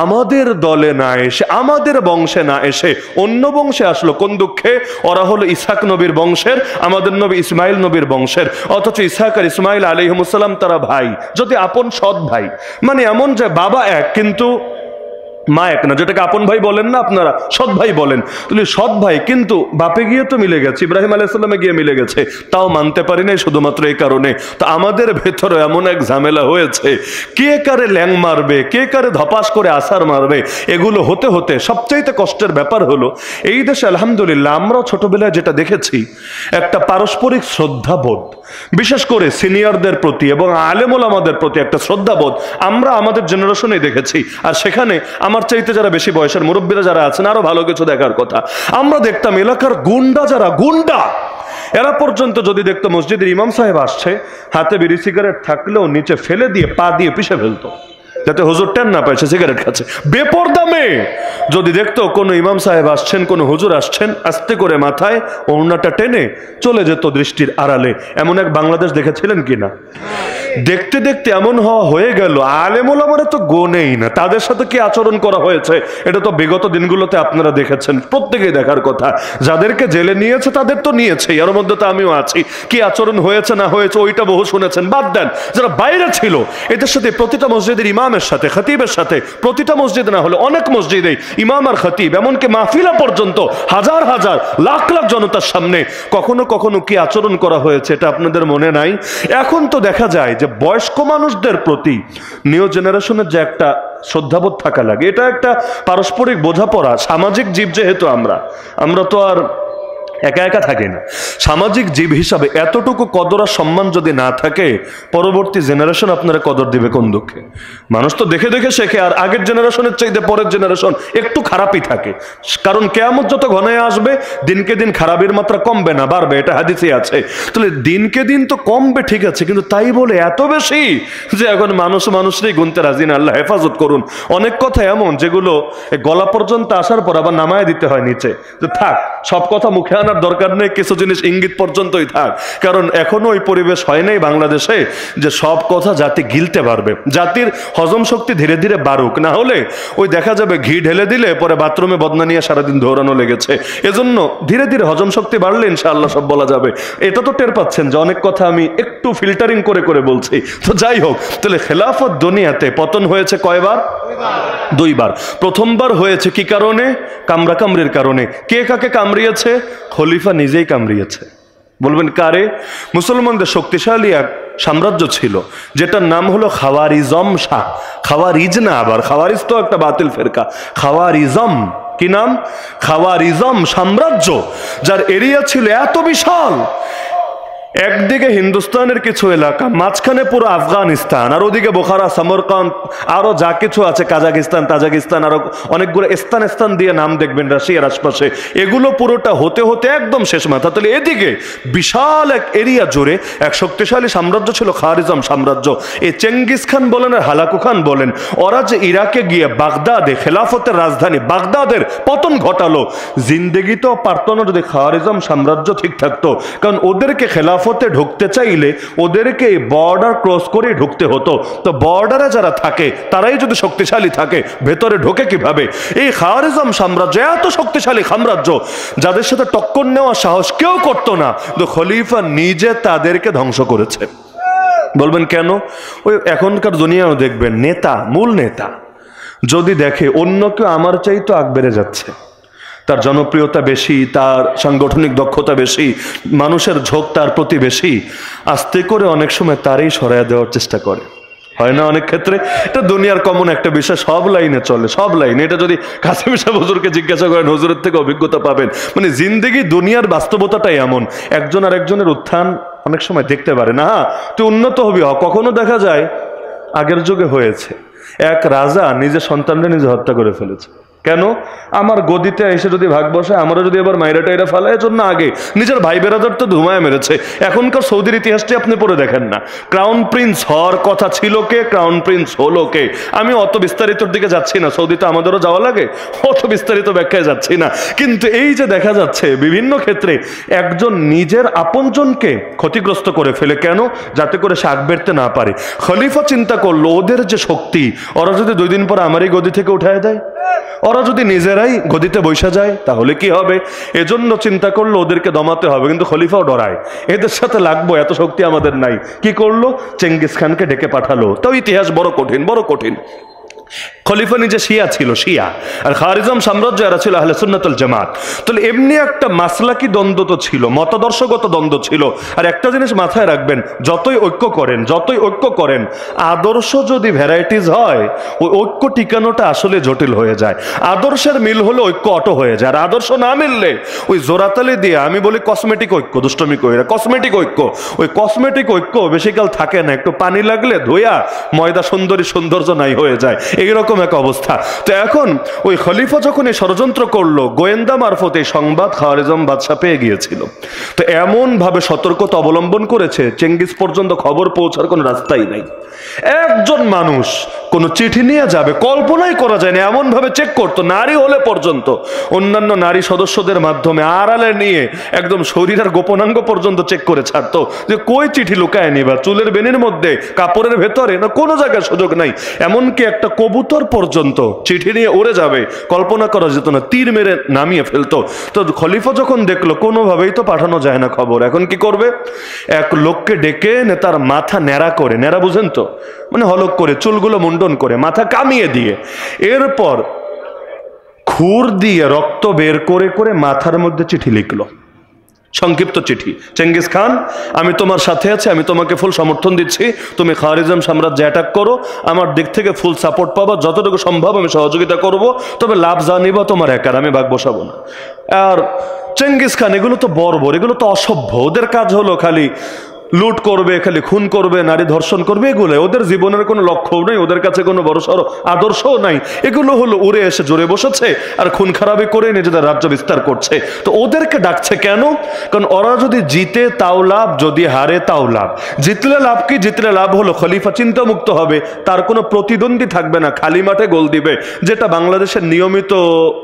আমাদের দলে না এসে, আমাদের বংশে না এসে অন্য বংশে আসলো। কোন দুঃখে? ওরা হলো ইসহাক নবীর বংশের, আমাদের নবী ইসমাইল নবীর বংশের। অথচ ইসহাক আর ইসমাইল আলাইহিমুসসালাম তারা ভাই, যদি আপন সৎ ভাই, মানে এমন যে বাবা এক কিন্তু মা এক না, যেটাকে আপন ভাই বলেন না আপনারা, সৎ ভাই বলেন। তাহলে সৎ ভাই কিন্তু বাপে গিয়ে তো মিলে গেছে, ইব্রাহিম আলাইহিস সালামে গিয়ে মিলে গেছে, তাও মানতে পারি নাই শুধুমাত্র এই কারণে। তো আমাদের ভেতরে এমন এক ঝামেলা হয়েছে, কে কারে ল্যাং মারবে, কে কারে ধপাস করে আসার মারবে, এগুলো হতে হতে সবচাইতে কষ্টের ব্যাপার হলো এই দেশে আলহামদুলিল্লাহ আমরা ছোটবেলায় যেটা দেখেছি, একটা পারস্পরিক শ্রদ্ধাবোধ, বিশেষ করে সিনিয়রদের প্রতি এবং আলেম ওলামাদের প্রতি একটা শ্রদ্ধাবোধ আমরা আমাদের জেনারেশনে দেখেছি। আর সেখানে আমার চাইতে যারা বেশি বয়সের মুরব্বীরা যারা আছেন আরো ভালো কিছু দেখার কথা। আমরা দেখতাম এলাকার গুন্ডা, যারা গুন্ডা, এরা পর্যন্ত যদি দেখতো মসজিদের ইমাম সাহেব আসছে, হাতে বিড়ি সিগারেট থাকলেও নিচে ফেলে দিয়ে পা দিয়ে পিষে ফেলতো, যাতে হুজুর টেন না পাইছে সিগারেট খাচ্ছে। বেপরদা মেয়ে যদি দেখতো কোনো ইমাম সাহেব আসছেন, কোনো হুজুর আসছেন, আস্তে করে মাথায় ওড়নাটা টেনে চলে যেত দৃষ্টির আড়ালে। এমন এক বাংলাদেশ দেখেছিলেন কিনা? দেখতে দেখতে এমন হওয়া হয়ে গেল, আলেম ওলামারা তো গোনেই না, তাদের সাথে কি আচরণ করা হয়েছে এটা তো বিগত দিনগুলোতে আপনারা দেখেছেন, প্রত্যেকেই দেখার কথা। যাদেরকে জেলে নিয়েছে তাদের তো নিয়েছে, এর মধ্যে তো আমিও আছি। কি আচরণ হয়েছে না হয়েছে ওইটা বহু শুনেছেন, বাদ দেন। যারা বাইরে ছিল এদের সাথে, প্রতিটা মসজিদের ইমামের সাথে, খতিবের সাথে, প্রতিটা মসজিদ না হলে অনেক মসজিদে ইমাম আর খতিব, এমনকি মাহফিলা পর্যন্ত হাজার হাজার লাখ লাখ জনতার সামনে কখনো কখনো কি আচরণ করা হয়েছে এটা আপনাদের মনে নাই? এখন তো দেখা যায় যে বয়স্ক মানুষদের প্রতি নিউ জেনারেশনের যে একটা শ্রদ্ধাবোধ থাকা লাগে, এটা একটা পারস্পরিক বোঝাপড়া। সামাজিক জীব যেহেতু আমরা তো আর একা একা থাকি না, সামাজিক জীব হিসাবে এতটুকু কদর আর সম্মান যদি না থাকে, পরবর্তী জেনারেশন আপনারা কদর দিবে কোন দুঃখে? মানুষ তো দেখে দেখে শেখে, আর আগের জেনারেশনের চাইতে পরের জেনারেশন একটু খারাপই থাকে। কারণ কিয়ামত যত ঘনায় আসবে, দিনকে দিন খারাপের মাত্রা কমবে না বাড়বে, এটা হাদিসে আছে। তাহলে দিনকে দিন তো কমবে ঠিক আছে, কিন্তু তাই বলে এত বেশি যে এখন মানুষরাই গুনতে রাজি না। আল্লাহ হেফাজত করুন। অনেক কথা এমন যেগুলো গলা পর্যন্ত আসার পর আবার নামায় দিতে হয় নিচে, যে থাক, সব কথা মুখে আনা দরকার নেই, কিছু জিনিস ইঙ্গিত পর্যন্তই থাক। কারণ এখনো ওই পরিবেশ হয় নাই বাংলাদেশে যে সব কথা জাতি গিলতে পারবে। জাতির হজম শক্তি ধীরে ধীরে বাড়ুক, না হলে ওই দেখা যাবে ঘি ঢেলে দিলে পরে বাথরুমে বদনা নিয়ে সারাদিন দৌড়ানো লেগেছে। এজন্য ধীরে ধীরে হজম শক্তি বাড়লে ইনশাআল্লাহ সব বলা যাবে। এটা তো টের পাচ্ছেন যে অনেক কথা আমি একটু ফিল্টারিং করে করে বলছি। তো যাই হোক, তাহলে খেলাফত দুনিয়াতে পতন হয়েছে কয়বার? 2 বার। প্রথমবার হয়েছে কি কারণে? কামড়া কামড়ির কারণে। কে কাকে কামড়িয়েছে? খলিফা নিজেই কামড়িয়েছে। বলবেন কারে? মুসলমানদের শক্তিশালী এক সাম্রাজ্য ছিল যেটার নাম হলো খাওয়ারিজম শাহ। খাওয়ারিজ না, আবার খাওয়ারিজ তো একটা বাতিল ফেরকা। খাওয়ারিজম কি নাম? খাওয়ারিজম সাম্রাজ্য, যার এরিয়া ছিল এত বিশাল, একদিকে হিন্দুস্তানের কিছু এলাকা, মাঝখানে পুরো আফগানিস্তান, আর ওদিকে বোখারা, সমরকান্দ, আরো যা কিছু আছে, কাজাকিস্তান, তাজিকিস্তান, আরো অনেকগুলো স্থান দিয়ে নাম দেখবেন রাশিয়ার আশপাশে। এগুলো পুরোটা হতে হতে একদম শেষ মাথা। তাহলে এদিকে বিশাল এক এরিয়া জুড়ে এক শক্তিশালী সাম্রাজ্য ছিল খাওয়ারিজম সাম্রাজ্য। এই চেঙ্গিস খান বলেন আর হালাকু খান বলেন, ওরা যে ইরাকে গিয়ে বাগদাদে, খেলাফতের রাজধানী বাগদাদের পতন ঘটালো, জিন্দেগিতেও পারত না যদি খাওয়ারিজম সাম্রাজ্য ঠিক থাকতো। কারণ ওদেরকে খেলাফতে ঢুকতে চাইলে ওদেরকে বর্ডার ক্রস করে ঢুকতে হতো। তো বর্ডারে যারা থাকে তারাই যদি শক্তিশালী থাকে, ভেতরে ঢোকে কিভাবে? এই খাওয়ারিজম সাম্রাজ্য এত শক্তিশালী সাম্রাজ্য, যাদের সাথে টক্কর নেওয়া সাহস কেউ করতো না, তো খলিফা নিজে তাদেরকে ধ্বংস করেছে। বলবেন কেন? ওই এখনকার দুনিয়াও দেখবেন নেতা, মূল নেতা যদি দেখে অন্য কেউ আমার চাইতো আগ বেড়ে যাচ্ছে, তার জনপ্রিয়তা বেশি, তার সাংগঠনিক দক্ষতা বেশি, মানুষের ঝোঁক তার প্রতি বেশি, আস্তে করে অনেক সময় তারই সরাইয়া দেওয়ার চেষ্টা করে। হয় না অনেক ক্ষেত্রে? এটা দুনিয়ার কমন একটা বিষয়, সব লাইনে চলে, সব লাইনে। এটা যদি কাসেম সাহেব হুজুরকে জিজ্ঞাসা করেন, হুজুরের থেকে অভিজ্ঞতা পাবেন। মানে জিন্দেগি দুনিয়ার বাস্তবতাটাই এমন, একজন আর একজনের উত্থান অনেক সময় দেখতে পারে না। তুই উন্নত হবি, কখনো দেখা যায় আগের যুগে হয়েছে এক রাজা নিজের সন্তানরা নিজে হত্যা করে ফেলেছে। কেন? আমার গদিতে এসে যদি ভাগ বসে, আমারও যদি এবার মাইরা টাইরা ফেলায়, জন্য আগে নিজের ভাই বেরাদার তো ধুমায় মেরেছে। এখনকার সৌদির ইতিহাসটি আপনি পড়ে দেখেন না, ক্রাউন প্রিন্স হওয়ার কথা ছিল কে, ক্রাউন প্রিন্স হলো কে। আমি অত বিস্তারিতর দিকে যাচ্ছি না, সৌদিতে আমাদেরও যাওয়া লাগে, অত বিস্তারিত ব্যাখ্যায় যাচ্ছি না। কিন্তু এই যে দেখা যাচ্ছে বিভিন্ন ক্ষেত্রে একজন নিজের আপনজনকে ক্ষতিগ্রস্ত করে ফেলে, কেন? যাতে করে সে আগ বেরতে না পারে। খলিফা চিন্তা করলো, ওদের যে শক্তি, ওরা যদি 2 দিন পর আমারই গদি থেকে উঠায় দেয়, ওরা যদি নিজেরাই গদিতে বসে যায়, তাহলে কি হবে? এজন্য চিন্তা করলো ওদেরকে দমাতে হবে। কিন্তু খলিফাও ডরায়, এদের সাথে লাগবো, এত শক্তি আমাদের নাই। কি করলো? চেঙ্গিস খানকে ডেকে পাঠালো। তাও ইতিহাস বড় কঠিন, বড় কঠিন। খলিফা নিজে শিয়া ছিল, শিয়া, আর খারিজম সাম্রাজ্য এরা ছিল আহলে সুন্নাতুল জামাত। তাহলে এমনি একটা মাসলাকি দ্বন্দ্ব তো ছিল, মতাদর্শগত দ্বন্দ্ব ছিল। আর একটা জিনিস মাথায় রাখবেন, যতই ঐক্য করেন, আদর্শ যদি ভ্যারাইটিস হয়, ওই ঐক্য টিকানোটা আসলে জটিল হয়ে যায়। আদর্শের মিল হলে ঐক্য অটো হয়ে যায়, আর আদর্শ না মিললে ওই জোরাতালি দিয়ে, আমি বলি কসমেটিক ঐক্য, দুষ্টমি কইরা কসমেটিক ঐক্য, ওই কসমেটিক ঐক্য বেশিকাল থাকে না। একটু পানি লাগলে ধুইয়া ময়দা সুন্দরী সৌন্দর্য নাই হয়ে যায়, এইরকম এক অবস্থা। তো এখন ওই খলিফা যখন এই ষড়যন্ত্র করলো, গোয়েন্দা মারফত এই সংবাদ খাওয়ারিজম বাদশা পেয়ে গিয়েছিল। তো এমন ভাবে সতর্কতা অবলম্বন করেছে, চেঙ্গিস পর্যন্ত খবর পৌঁছার কোনো রাস্তাই নাই। একজন মানুষ কোন চিঠি নিয়ে যাবে, কল্পনাই করা যায় না, এমন ভাবে চেক করতো, নারী হলে পর্যন্ত অন্যান্য নারী সদস্যদের মাধ্যমে আড়ালে নিয়ে একদম শরীরের গোপনাঙ্গ পর্যন্ত চেক করে ছাড়তো, যে কই চিঠি লুকায় নিবা, চুলের বেনির মধ্যে, কাপড়ের ভেতরে, না কোনো জায়গায় সুযোগ নাই। এমনকি একটা কবুতর পর্যন্ত চিঠি নিয়ে উড়ে যাবে, কল্পনা করা যেত না, তীর মেরে নামিয়ে ফেলতো। তো খলিফা যখন দেখলো কোনোভাবেই তো পাঠানো যায় না খবর, এখন কি করবে? এক লোককে ডেকে তার মাথা ন্যাড়া করে, ন্যাড়া বুঝেন তো, মানে হলক করে, চুলগুলো মুন্ডন করে, মাথা কামিয়ে দিয়ে, এরপর খুর দিয়ে রক্ত বের করে করে মাথার মধ্যে চিঠি লিখলো, সংক্ষিপ্ত চিঠি। চেঙ্গিস খান, আমি তোমার সাথে আছি, আমি তোমাকে ফুল সমর্থন দিচ্ছি, তুমি খারিজম সাম্রাজ্যে অ্যাটাক করো, আমার দিক থেকে ফুল সাপোর্ট পাবা, যতটুকু সম্ভব আমি সহযোগিতা করব, তবে লাভ জানিবা তোমার একার, আমি ভাগ বসাবো না। আর চেঙ্গিস খান, এগুলো তো বর্বর, এগুলো তো অসভ্য, ওদের কাজ হলো খালি লুট করবে, খালি খুন করবে, নারী ধর্ষণ করবে, এগুলো ওদের জীবনের কোনো লক্ষ্যও নেই, ওদের কাছে কোনো বড়সড় আদর্শও নাই। এগুলো হলো উড়ে এসে জোরে বসেছে আর খুন খারাপি করে নিজেদের রাজ্য বিস্তার করছে। তো ওদেরকে ডাকছে কেন? কারণ ওরা যদি জিতে তাও লাভ, যদি হারে তাও লাভ। জিতলে লাভ কি? জিতলে লাভ হলো খলিফা চিন্তামুক্ত হবে, তার কোনো প্রতিদ্বন্দ্বী থাকবে না, খালি মাঠে গোল দিবে, যেটা বাংলাদেশের নিয়মিত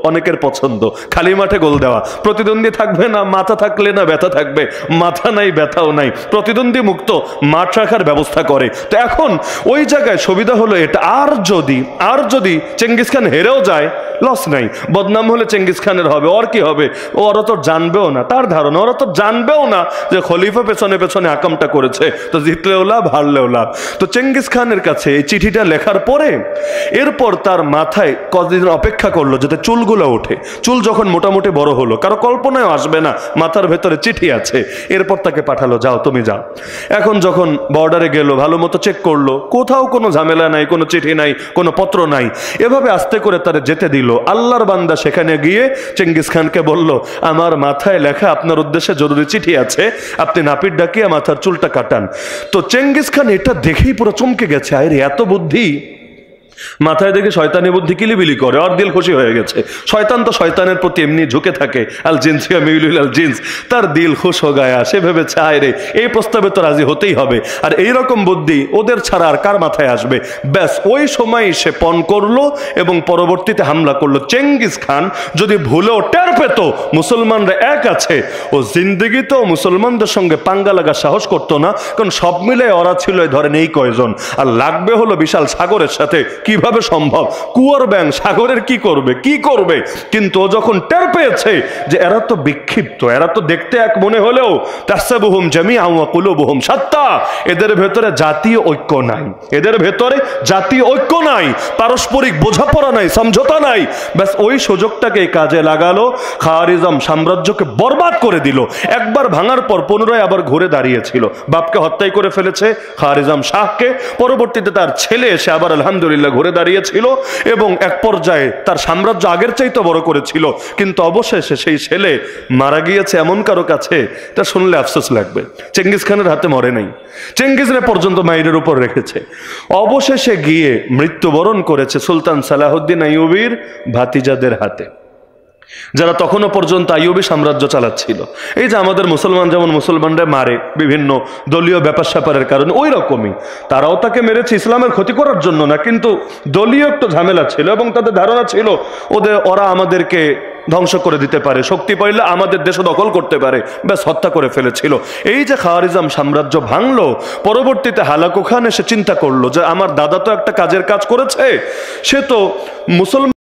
অনেকের পছন্দ, খালি মাঠে গোল দেওয়া। প্রতিদ্বন্দ্বী থাকবে না, মাথা থাকলে না ব্যথা থাকবে, মাথা নাই ব্যথাও নাই, প্রতিদ্বন্দ্বী মুক্ত মাঠ রাখার ব্যবস্থা করে। তো এখন ওই জায়গায় সুবিধা হলো এটা। আর যদি চেঙ্গিস খান হেরেও যায়, লস নাই, বদনাম হলে চেঙ্গিস খানের হবে, ওর কি হবে? ওরা তো জানবেও না, তার ধারণা ওরা তো জানবেও না যে খলিফা পেছনে পেছনে আকামটা করেছে, তো জিতলেও লাভ, হারলেও লাভ। তো চেঙ্গিস খানের কাছে এই চিঠিটা লেখার পরে এরপর তার মাথায় কতদিন অপেক্ষা করলো যাতে চুলগুলো ওঠে। চুল যখন মোটামুটি বড় হলো, কারো কল্পনায় আসবে না মাথার ভেতরে চিঠি আছে, এরপর তাকে পাঠালো, যাও তুমি যাও। এখন যখন বর্ডারে গেল, ভালো মতো চেক করলো, কোথাও কোনো ঝামেলা নাই, কোনো চিঠি নাই, কোনো পত্র নাই, এভাবে আস্তে করে তারা যেতে দিল। আল্লাহর বান্দা সেখানে গিয়ে চেঙ্গিস খানকে বলল, আমার মাথায় লেখা আপনার উদ্দেশ্যে জরুরি চিঠি আছে, আপনি নাপিত ডাকিয়ে মাথার চুলটা কাটান। তো চেঙ্গিস খান এটা দেখেই পুরো চমকে গেছে, আরে এত বুদ্ধি! মাথায় দেখে শয়তানি বুদ্ধি কিলিবিলি করে, আর দিল খুশি হয়ে গেছে। শয়তান তো শয়তানের প্রতি এমনি ঝুঁকে থাকে, আল জিনসিয়া মিউলিল আল জিন্স, তার দিল খুশ হয়ে গায়া, সে ভেবেছে আয় রে, এই প্রস্তাবে তো রাজি হতেই হবে, আর এইরকম বুদ্ধি ওদের ছাড়া আর কার মাথায় আসবে। ব্যাস ওই সময় সে পণ করলো এবং পরবর্তীতে হামলা করলো। চেঙ্গিস খান যদি ভুলেও টের পেত মুসলমানরা এক আছে, ও জিন্দগিতেও মুসলমানদের সঙ্গে পাঙ্গা লাগা সাহস করতো না, কারণ সব মিলে ওরা ছিল ধরেন এই কয়জন, আর লাগবে হলো বিশাল সাগরের সাথে। কিভাবে সম্ভব, কুয়ার ব্যাং সাগরের কি করবে। কিন্তু ও যখন টের পেয়েছে যে এরা তো বিক্ষিপ্ত, এরা তো দেখতে এক মনে হলেও তাহসাবুহুম জামিআন ওয়া কুলুবুহুম শাত্তা, এদের ভেতরে জাতীয় ঐক্য নাই, এদের ভেতরে জাতীয় ঐক্য নাই, পারস্পরিক বোঝাপড়া নাই, সমঝোতা নাই। ব্যাস ওই সুযোগটাকে কাজে লাগালো, খাওয়ারিজম সাম্রাজ্যকে বরবাদ করে দিল। একবার ভাঙার পর পুনরায় আবার ঘুরে দাঁড়িয়েছিল, বাপকে হত্যাই করে ফেলেছে খাওয়ারিজম শাহকে, পরবর্তীতে তার ছেলে এসে আবার আলহামদুলিল্লাহ ঘুরে দাঁড়িয়েছিল এবং এক পর্যায়ে তার সাম্রাজ্য আগের চাইতে বড় করেছিল। কিন্তু অবশেষে সেই ছেলে মারা গিয়েছে এমন কারো কাছে, তা শুনলে আফসোস লাগবে। চেঙ্গিস খানের হাতে মরে নাই, চেঙ্গিজরে পর্যন্ত মাইরের উপর রেখেছে। অবশেষে গিয়ে মৃত্যুবরণ করেছে সুলতান সালাহুদ্দিন আইয়ুবীর ভাতিজাদের হাতে, যারা তখনও পর্যন্ত আইয়ুবী সাম্রাজ্য চালাচ্ছিল। এই যে আমাদের মুসলমান যেমন মুসলমানরা মারে বিভিন্ন দলীয় ব্যাপার স্যাপারের কারণে, ওই রকমই তারাও তাকে মেরেছে ইসলামের ক্ষতি করার জন্য না, কিন্তু দলীয় একটু ঝামেলা ছিল এবং তাদের ধারণা ছিল ওরা আমাদেরকে ধ্বংস করে দিতে পারে, শক্তি পাইলে আমাদের দেশ দখল করতে পারে, ব্যাস হত্যা করে ফেলেছিল। এই যে খাওয়ারিজম সাম্রাজ্য ভাঙলো, পরবর্তীতে হালাকু খান এসে চিন্তা করলো যে আমার দাদা তো একটা কাজের কাজ করেছে, সে তো মুসলমান